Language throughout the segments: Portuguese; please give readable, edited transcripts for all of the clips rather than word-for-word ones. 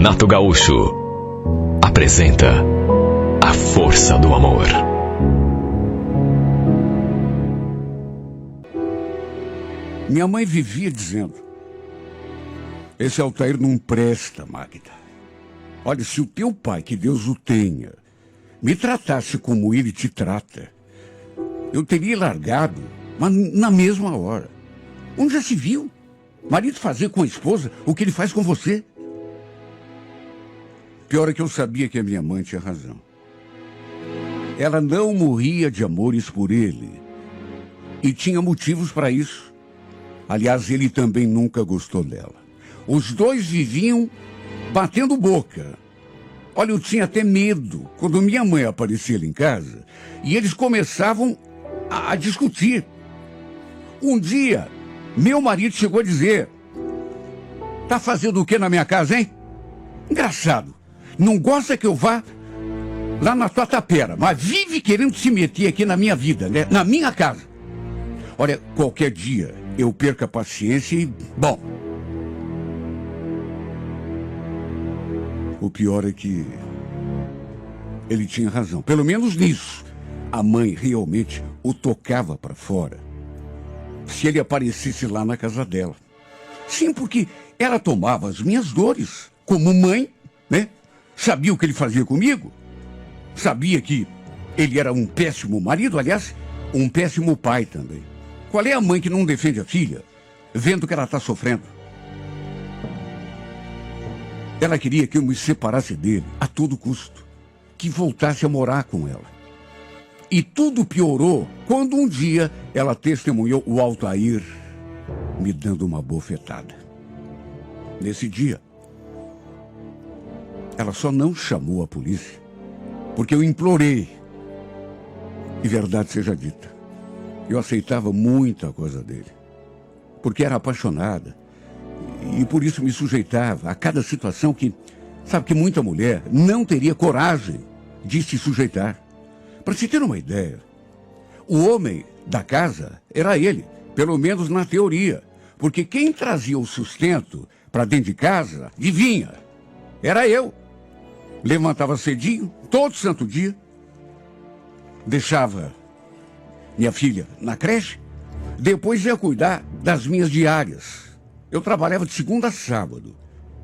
Renato Gaúcho apresenta A Força do Amor. Minha mãe vivia dizendo: esse Altair não presta, Magda. Olha, se o teu pai, que Deus o tenha, me tratasse como ele te trata, eu teria largado, mas na mesma hora. Onde já se viu? Marido fazer com a esposa o que ele faz com você. Pior é que eu sabia que a minha mãe tinha razão. Ela não morria de amores por ele. E tinha motivos para isso. Aliás, ele também nunca gostou dela. Os dois viviam batendo boca. Olha, eu tinha até medo quando minha mãe aparecia lá em casa e eles começavam a discutir. Um dia, meu marido chegou a dizer: tá fazendo o que na minha casa, hein? Engraçado. Não gosta que eu vá lá na tua tapera, mas vive querendo se meter aqui na minha vida, né? Na minha casa. Olha, qualquer dia eu perco a paciência e, bom, o pior é que ele tinha razão. Pelo menos nisso, a mãe realmente o tocava para fora se ele aparecesse lá na casa dela. Sim, porque ela tomava as minhas dores como mãe, né? Sabia o que ele fazia comigo. Sabia que ele era um péssimo marido, aliás, um péssimo pai também. Qual é a mãe que não defende a filha, vendo que ela está sofrendo? Ela queria que eu me separasse dele a todo custo, que voltasse a morar com ela. E tudo piorou quando um dia ela testemunhou o Altair me dando uma bofetada. Nesse dia, ela só não chamou a polícia porque eu implorei. E verdade seja dita, eu aceitava muita coisa dele, porque era apaixonada e por isso me sujeitava a cada situação que, sabe, que muita mulher não teria coragem de se sujeitar. Para se ter uma ideia, o homem da casa era ele, pelo menos na teoria, porque quem trazia o sustento para dentro de casa, adivinha, era eu. Levantava cedinho, todo santo dia, deixava minha filha na creche, depois ia cuidar das minhas diárias. Eu trabalhava de segunda a sábado,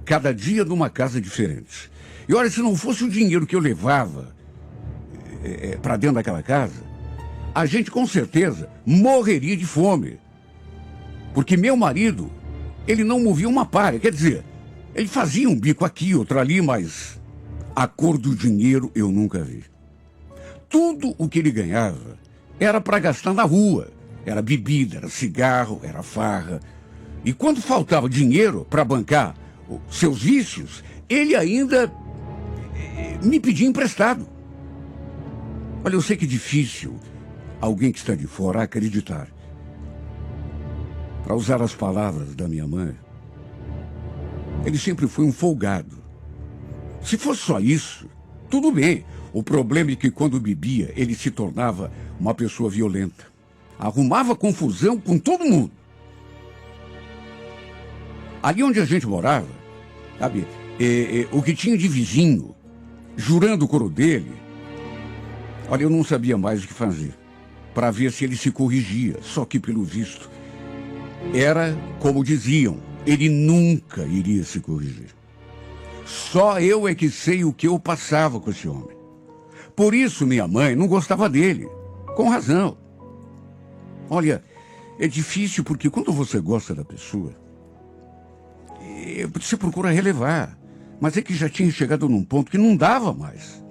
cada dia numa casa diferente. E olha, se não fosse o dinheiro que eu levava para dentro daquela casa, a gente com certeza morreria de fome. Porque meu marido, ele não movia uma palha, quer dizer, ele fazia um bico aqui, outro ali, mas a cor do dinheiro eu nunca vi. Tudo o que ele ganhava era para gastar na rua. Era bebida, era cigarro, era farra. E quando faltava dinheiro para bancar seus vícios, ele ainda me pedia emprestado. Olha, eu sei que é difícil alguém que está de fora acreditar. Para usar as palavras da minha mãe, ele sempre foi um folgado. Se fosse só isso, tudo bem. O problema é que quando bebia, ele se tornava uma pessoa violenta. Arrumava confusão com todo mundo. Ali onde a gente morava, sabe, o que tinha de vizinho, jurando o coro dele, olha, eu não sabia mais o que fazer para ver se ele se corrigia. Só que, pelo visto, era como diziam, ele nunca iria se corrigir. Só eu é que sei o que eu passava com esse homem. Por isso minha mãe não gostava dele, com razão. Olha, é difícil porque quando você gosta da pessoa, você procura relevar. Mas é que já tinha chegado num ponto que não dava mais.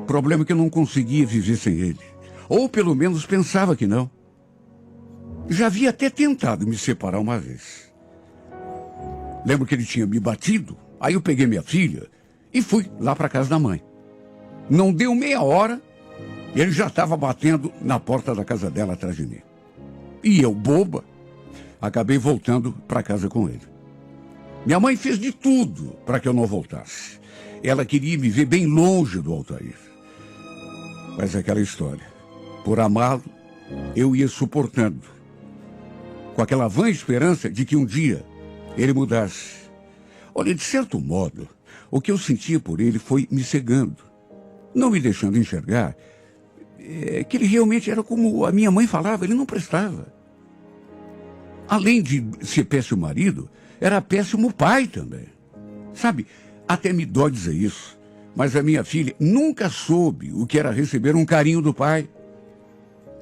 O problema é que eu não conseguia viver sem ele. Ou pelo menos pensava que não. Já havia até tentado me separar uma vez. Lembro que ele tinha me batido. Aí eu peguei minha filha e fui lá para casa da mãe. Não deu meia hora e ele já estava batendo na porta da casa dela atrás de mim. E eu, boba, acabei voltando para casa com ele. Minha mãe fez de tudo para que eu não voltasse. Ela queria me ver bem longe do Altair. Mas aquela história. Por amá-lo, eu ia suportando, com aquela vã esperança de que um dia ele mudasse. Olha, de certo modo, o que eu sentia por ele foi me cegando, não me deixando enxergar que ele realmente era como a minha mãe falava, ele não prestava. Além de ser péssimo marido, era péssimo pai também. Sabe, até me dói dizer isso, mas a minha filha nunca soube o que era receber um carinho do pai.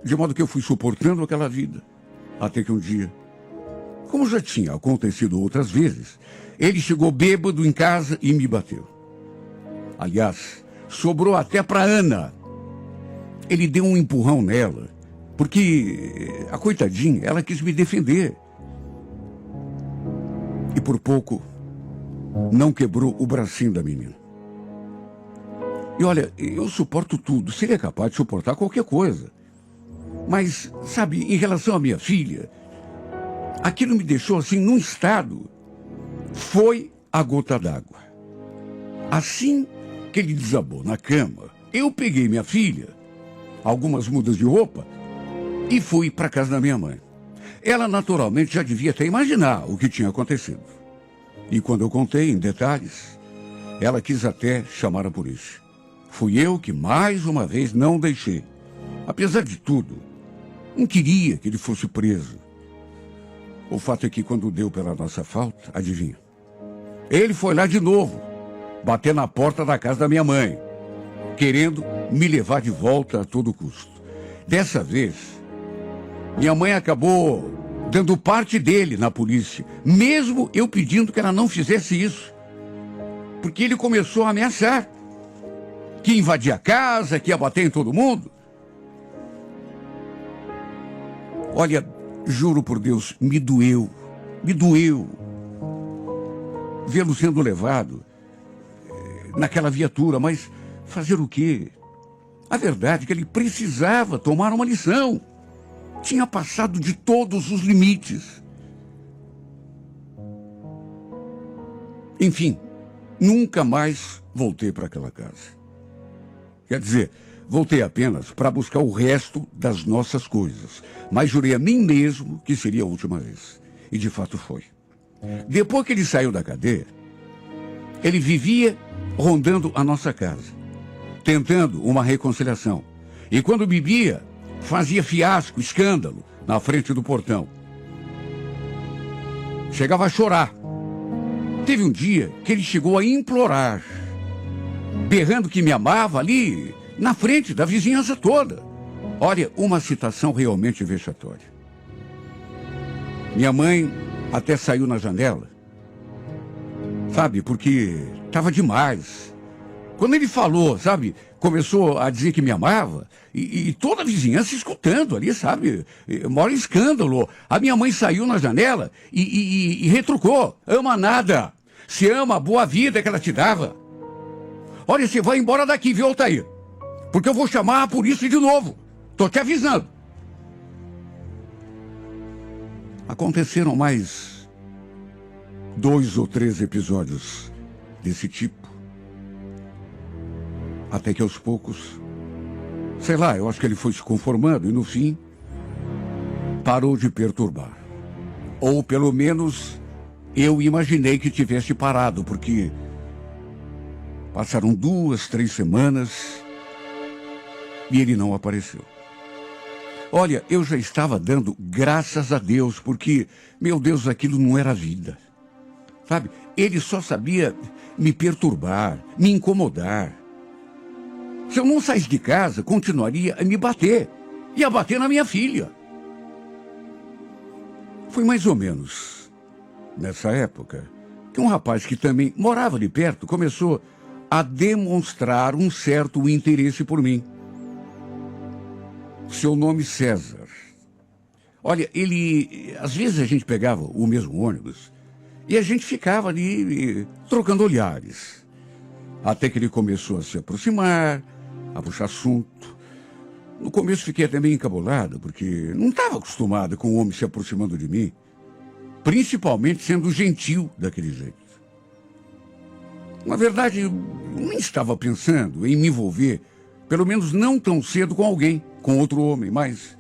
De modo que eu fui suportando aquela vida, até que um dia, como já tinha acontecido outras vezes, ele chegou bêbado em casa e me bateu. Aliás, sobrou até para Ana. Ele deu um empurrão nela, porque a coitadinha, ela quis me defender. E por pouco, não quebrou o bracinho da menina. E olha, eu suporto tudo, seria capaz de suportar qualquer coisa. Mas, sabe, em relação à minha filha, aquilo me deixou assim num estado. Foi a gota d'água. Assim que ele desabou na cama, eu peguei minha filha, algumas mudas de roupa, e fui para casa da minha mãe. Ela naturalmente já devia até imaginar o que tinha acontecido. E quando eu contei em detalhes, ela quis até chamar a polícia. Fui eu que mais uma vez não deixei. Apesar de tudo, não queria que ele fosse preso. O fato é que quando deu pela nossa falta, adivinha? Ele foi lá de novo, bater na porta da casa da minha mãe, querendo me levar de volta a todo custo. Dessa vez, minha mãe acabou dando parte dele na polícia, mesmo eu pedindo que ela não fizesse isso. Porque ele começou a ameaçar, que ia invadir a casa, que ia bater em todo mundo. Olha, juro por Deus, me doeu vê-lo sendo levado naquela viatura, mas fazer o quê? A verdade é que ele precisava tomar uma lição. Tinha passado de todos os limites. Enfim, nunca mais voltei para aquela casa. Quer dizer, voltei apenas para buscar o resto das nossas coisas. Mas jurei a mim mesmo que seria a última vez. E de fato foi. Depois que ele saiu da cadeia, ele vivia rondando a nossa casa, tentando uma reconciliação. E quando bebia, fazia fiasco, escândalo, na frente do portão. Chegava a chorar. Teve um dia que ele chegou a implorar, berrando que me amava ali, na frente da vizinhança toda. Olha, uma situação realmente vexatória. Minha mãe até saiu na janela, sabe, porque estava demais. Quando ele falou, sabe, começou a dizer que me amava, e toda a vizinhança escutando ali, sabe, maior escândalo. A minha mãe saiu na janela e retrucou: ama nada, se ama a boa vida que ela te dava. Olha, você vai embora daqui, viu, Altair? Porque eu vou chamar a polícia de novo. Tô te avisando. Aconteceram mais 2 ou 3 episódios desse tipo. Até que aos poucos, sei lá, eu acho que ele foi se conformando e no fim parou de perturbar. Ou pelo menos eu imaginei que tivesse parado, porque passaram 2, 3 semanas e ele não apareceu. Olha, eu já estava dando graças a Deus, porque, meu Deus, aquilo não era vida. Sabe, ele só sabia me perturbar, me incomodar. Se eu não saísse de casa, continuaria a me bater. Ia bater na minha filha. Foi mais ou menos nessa época que um rapaz que também morava ali perto começou a demonstrar um certo interesse por mim. Seu nome César. Olha, ele... Às vezes a gente pegava o mesmo ônibus e a gente ficava ali trocando olhares. Até que ele começou a se aproximar, a puxar assunto. No começo fiquei até meio encabulado, porque não estava acostumado com o homem se aproximando de mim, principalmente sendo gentil daquele jeito. Na verdade, eu nem estava pensando em me envolver, pelo menos não tão cedo, com alguém, com outro homem, mas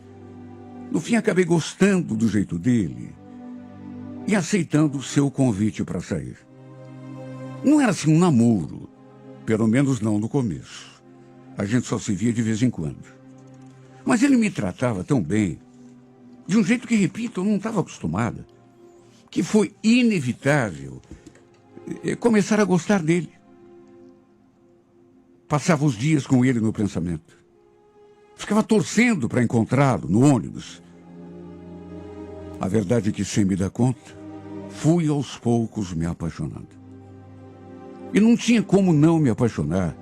no fim acabei gostando do jeito dele e aceitando o seu convite para sair. Não era assim um namoro, pelo menos não no começo. A gente só se via de vez em quando. Mas ele me tratava tão bem, de um jeito que, repito, eu não estava acostumada, que foi inevitável começar a gostar dele. Passava os dias com ele no pensamento. Ficava torcendo para encontrá-lo no ônibus. A verdade é que, sem me dar conta, fui aos poucos me apaixonando. E não tinha como não me apaixonar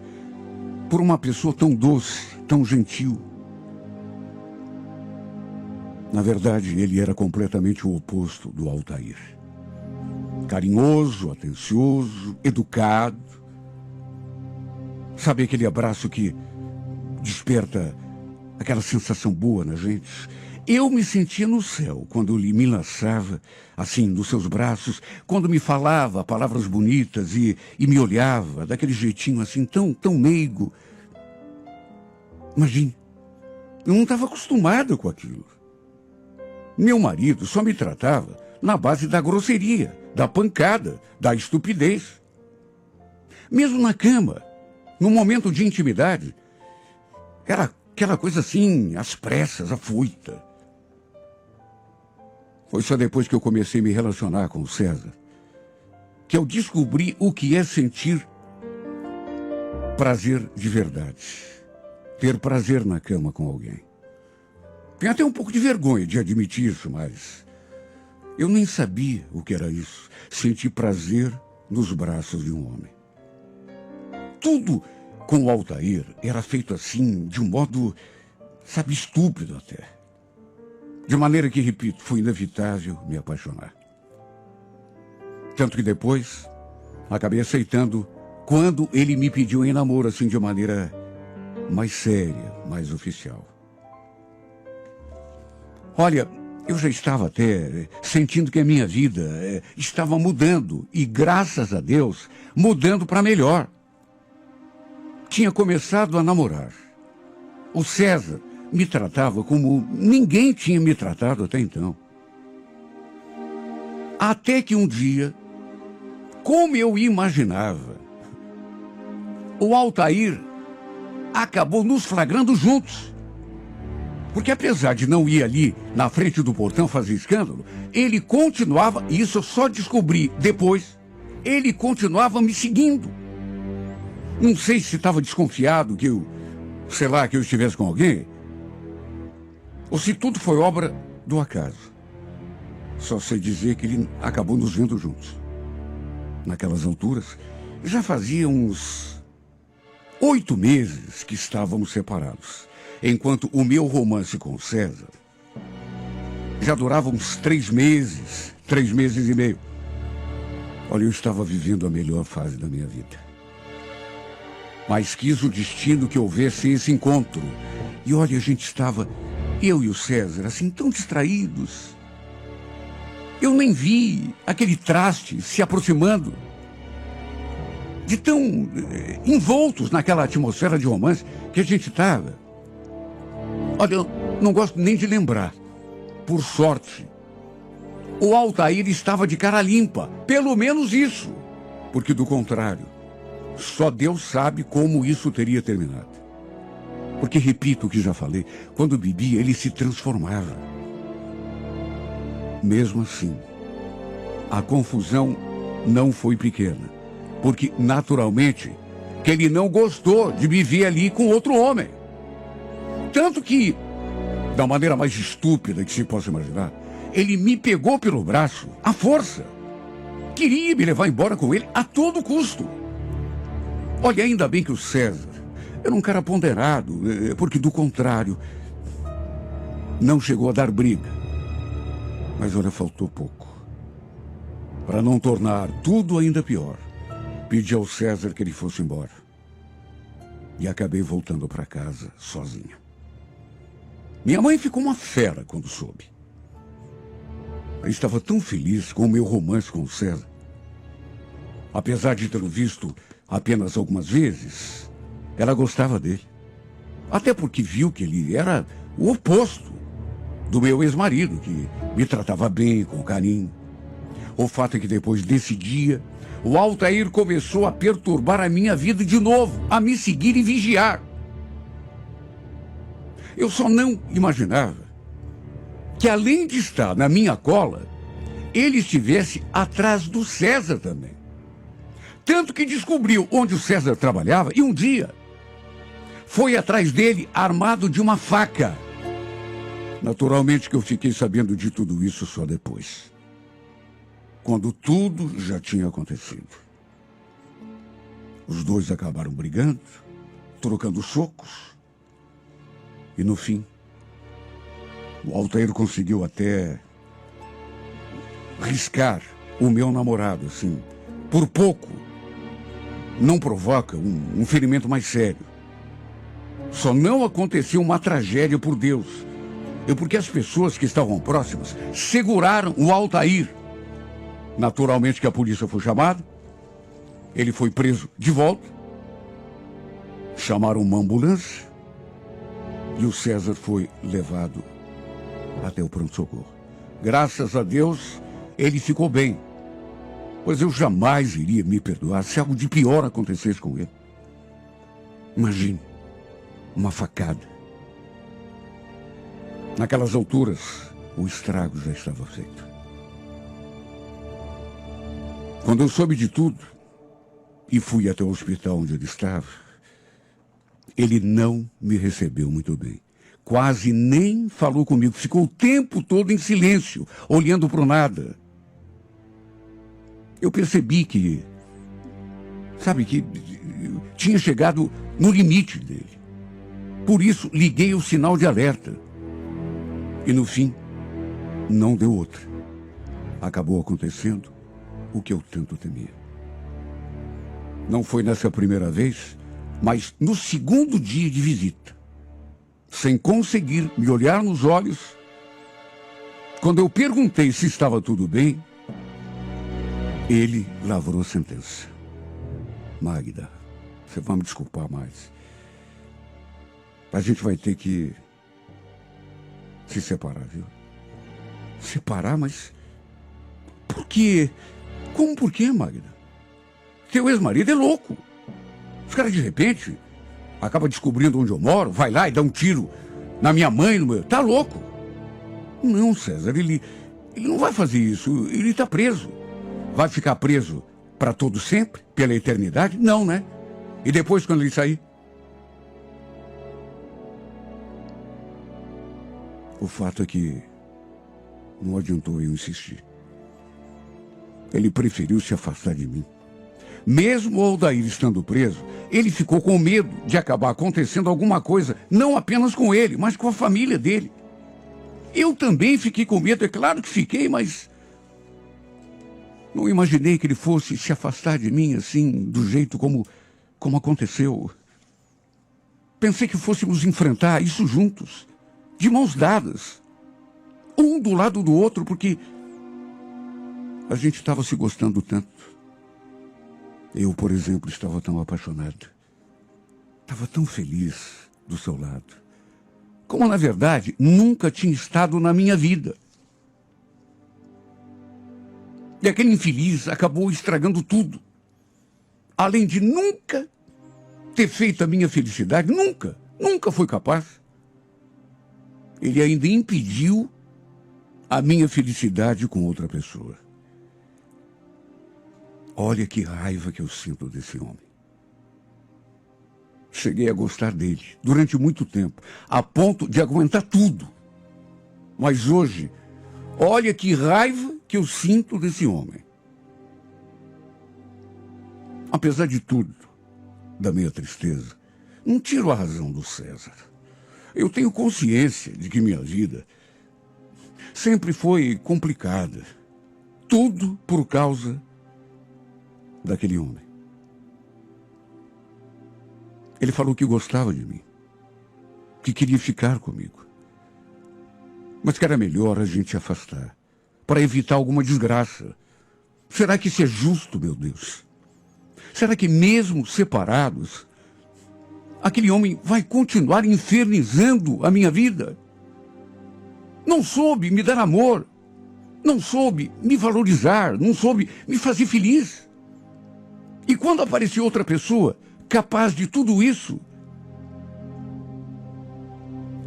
por uma pessoa tão doce, tão gentil. Na verdade, ele era completamente o oposto do Altair. Carinhoso, atencioso, educado. Sabe aquele abraço que desperta aquela sensação boa na gente? Eu me sentia no céu quando ele me lançava, assim, nos seus braços, quando me falava palavras bonitas e me olhava daquele jeitinho assim, tão meigo. Imagine, eu não estava acostumado com aquilo. Meu marido só me tratava na base da grosseria, da pancada, da estupidez. Mesmo na cama, no momento de intimidade, era aquela coisa assim, às pressas, afoita. Foi só depois que eu comecei a me relacionar com o César que eu descobri o que é sentir prazer de verdade. Ter prazer na cama com alguém. Tenho até um pouco de vergonha de admitir isso, mas eu nem sabia o que era isso. Sentir prazer nos braços de um homem. Tudo com o Altair era feito assim, de um modo, sabe, estúpido até. De maneira que, repito, foi inevitável me apaixonar. Tanto que depois, acabei aceitando quando ele me pediu em namoro, assim, de maneira mais séria, mais oficial. Olha, eu já estava até sentindo que a minha vida estava mudando e, graças a Deus, mudando para melhor. Tinha começado a namorar. O César me tratava como ninguém tinha me tratado até então. Até que um dia, como eu imaginava, o Altair acabou nos flagrando juntos. Porque apesar de não ir ali na frente do portão fazer escândalo, ele continuava, e isso eu só descobri depois, ele continuava me seguindo. Não sei se estava desconfiado que eu estivesse com alguém, ou se tudo foi obra do acaso. Só sei dizer que ele acabou nos vendo juntos. Naquelas alturas, já fazia uns 8 meses que estávamos separados. Enquanto o meu romance com o César já durava uns 3 meses, 3 meses e meio. Olha, eu estava vivendo a melhor fase da minha vida. Mas quis o destino que houvesse esse encontro. E olha, a gente estava, eu e o César, assim, tão distraídos. Eu nem vi aquele traste se aproximando. De tão envoltos naquela atmosfera de romance que a gente estava. Olha, eu não gosto nem de lembrar. Por sorte, o Altair estava de cara limpa. Pelo menos isso. Porque, do contrário, só Deus sabe como isso teria terminado. Porque, repito o que já falei, quando bebia, ele se transformava. Mesmo assim, a confusão não foi pequena. Porque, naturalmente, que ele não gostou de me ver ali com outro homem. Tanto que, da maneira mais estúpida que se possa imaginar, ele me pegou pelo braço, à força. Queria me levar embora com ele a todo custo. Olha, ainda bem que o César era um cara ponderado, porque, do contrário, não chegou a dar briga. Mas, olha, faltou pouco. Para não tornar tudo ainda pior, pedi ao César que ele fosse embora. E acabei voltando para casa sozinha. Minha mãe ficou uma fera quando soube. Eu estava tão feliz com o meu romance com o César. Apesar de tê-lo visto apenas algumas vezes, ela gostava dele. Até porque viu que ele era o oposto do meu ex-marido, que me tratava bem, com carinho. O fato é que depois desse dia, o Altair começou a perturbar a minha vida de novo, a me seguir e vigiar. Eu só não imaginava que, além de estar na minha cola, ele estivesse atrás do César também. Tanto que descobriu onde o César trabalhava e um dia foi atrás dele armado de uma faca. Naturalmente que eu fiquei sabendo de tudo isso só depois, quando tudo já tinha acontecido. Os dois acabaram brigando, trocando socos, e no fim, o Altair conseguiu até riscar o meu namorado, assim, por pouco. Não provoca um ferimento mais sério. Só não aconteceu uma tragédia, por Deus. Porque as pessoas que estavam próximas seguraram o Altair. Naturalmente que a polícia foi chamada. Ele foi preso de volta. Chamaram uma ambulância. E o César foi levado até o pronto-socorro. Graças a Deus, ele ficou bem. Pois eu jamais iria me perdoar se algo de pior acontecesse com ele. Imagine, uma facada. Naquelas alturas, o estrago já estava feito. Quando eu soube de tudo e fui até o hospital onde ele estava, ele não me recebeu muito bem. Quase nem falou comigo. Ficou o tempo todo em silêncio, olhando para o nada. Eu percebi que tinha chegado no limite dele. Por isso, liguei o sinal de alerta. E no fim, não deu outra. Acabou acontecendo o que eu tanto temia. Não foi nessa primeira vez, mas no segundo dia de visita, sem conseguir me olhar nos olhos, quando eu perguntei se estava tudo bem, ele lavrou a sentença. Magda, você vai me desculpar, mas a gente vai ter que se separar, viu? Separar, mas por quê? Como por quê, Magda? Seu ex-marido é louco. Os caras, de repente, acaba descobrindo onde eu moro, vai lá e dá um tiro na minha mãe, no meu... Tá louco? Não, César, ele não vai fazer isso. Ele tá preso. Vai ficar preso para todo sempre? Pela eternidade? Não, né? E depois, quando ele sair? O fato é que não adiantou eu insistir. Ele preferiu se afastar de mim. Mesmo o Altair estando preso, ele ficou com medo de acabar acontecendo alguma coisa, não apenas com ele, mas com a família dele. Eu também fiquei com medo, é claro que fiquei, mas não imaginei que ele fosse se afastar de mim assim, do jeito como aconteceu. Pensei que fôssemos enfrentar isso juntos, de mãos dadas, um do lado do outro, porque a gente estava se gostando tanto. Eu, por exemplo, estava tão apaixonado. Estava tão feliz do seu lado. Como, na verdade, nunca tinha estado na minha vida. E aquele infeliz acabou estragando tudo. Além de nunca ter feito a minha felicidade, nunca foi capaz. Ele ainda impediu a minha felicidade com outra pessoa. Olha que raiva que eu sinto desse homem. Cheguei a gostar dele durante muito tempo, a ponto de aguentar tudo. Mas hoje, olha que raiva que eu sinto desse homem. Apesar de tudo, da minha tristeza, não tiro a razão do César. Eu tenho consciência de que minha vida sempre foi complicada. Tudo por causa daquele homem. Ele falou que gostava de mim, que queria ficar comigo, mas que era melhor a gente se afastar, para evitar alguma desgraça. Será que isso é justo, meu Deus? Será que mesmo separados, aquele homem vai continuar infernizando a minha vida? Não soube me dar amor, não soube me valorizar, não soube me fazer feliz. E quando apareceu outra pessoa capaz de tudo isso,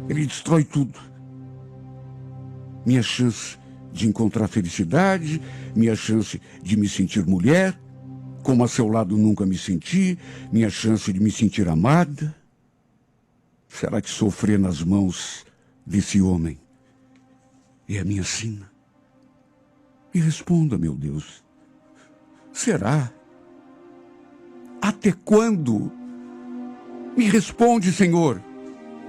ele destrói tudo. Minha chance de encontrar felicidade, minha chance de me sentir mulher, como a seu lado nunca me senti, minha chance de me sentir amada. Será que sofrer nas mãos desse homem é a minha sina? E responda, meu Deus, será? Até quando? Me responde, Senhor.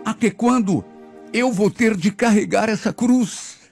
Até quando eu vou ter de carregar essa cruz?